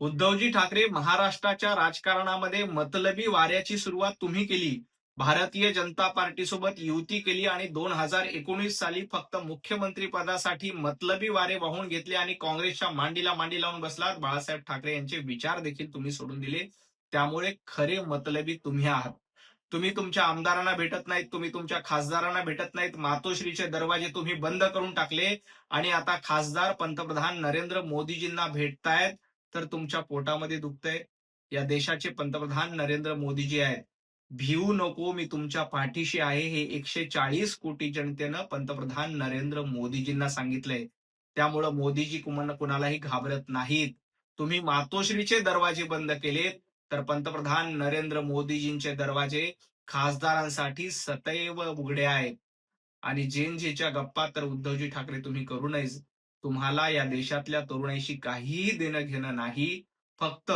उद्धवजी ठाकरे महाराष्ट्राच्या राजकारणामध्ये मतलबी वाऱ्याची सुरुवात तुम्ही केली. भारतीय जनता पार्टीसोबत युती केली आणि 2019 साली फक्त मुख्यमंत्री पदासाठी मतलबी वारे वाहून घेतले आणि काँग्रेसच्या मांडीला मांडी लावून बसलात. बाळासाहेब ठाकरे यांचे विचार देखील तुम्ही सोडून दिले. त्यामुळे खरे मतलबी तुम्ही आहात. तुम्ही तुमच्या आमदारांना भेटत नाहीत, तुम्ही तुमच्या खासदारांना भेटत नाहीत. मातोश्रीचे दरवाजे तुम्ही बंद करून टाकले आणि आता खासदार पंतप्रधान नरेंद्र मोदीजींना भेटतायत. तर तुमच्या पोटामध्ये दुखतंय. या देशाचे पंतप्रधान नरेंद्र मोदीजी आहेत. भिवू नको, मी तुमच्या पाठीशी आहे, हे 140 कोटी जनतेनं पंतप्रधान नरेंद्र मोदीजींना सांगितलंय. त्यामुळं मोदीजी कुणालाही घाबरत नाहीत. तुम्ही मातोश्रीचे दरवाजे बंद केलेत, तर पंतप्रधान नरेंद्र मोदीजींचे दरवाजे खासदारांसाठी सदैव उघडे आहेत. आणि जेनजीच्या गप्पा तर उद्धवजी ठाकरे तुम्ही करू नयेच. तुम्हाला या देशातल्या तरुणाईशी काहीही देणं घेणं नाही. फक्त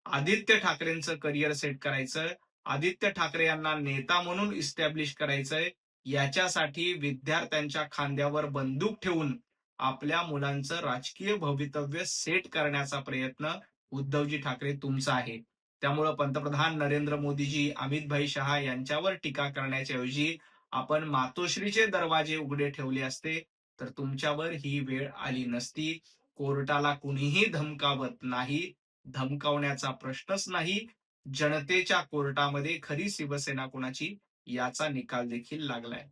आदित्य ठाकरेंचं करिअर सेट करायचं, आदित्य ठाकरे यांना नेता म्हणून इस्टॅब्लिश करायचंय. याच्यासाठी विद्यार्थ्यांच्या खांद्यावर बंदूक ठेवून आपल्या मुलांचं राजकीय भवितव्य सेट करण्याचा प्रयत्न उद्धवजी ठाकरे तुमचा आहे. त्यामुळं पंतप्रधान नरेंद्र मोदीजी, अमित शहा यांच्यावर टीका करण्याच्या ऐवजी आपण मातोश्रीचे दरवाजे उघडे ठेवले असते, तर तुमच्यावर ही वेळ आली नसती. कोर्टाला कुणीही धमकावत नाही. धमकावण्याचा प्रश्नच नाही. जनतेच्या कोर्टामध्ये खरी शिवसेना कुणाची याचा निकाल देखील लागलाय.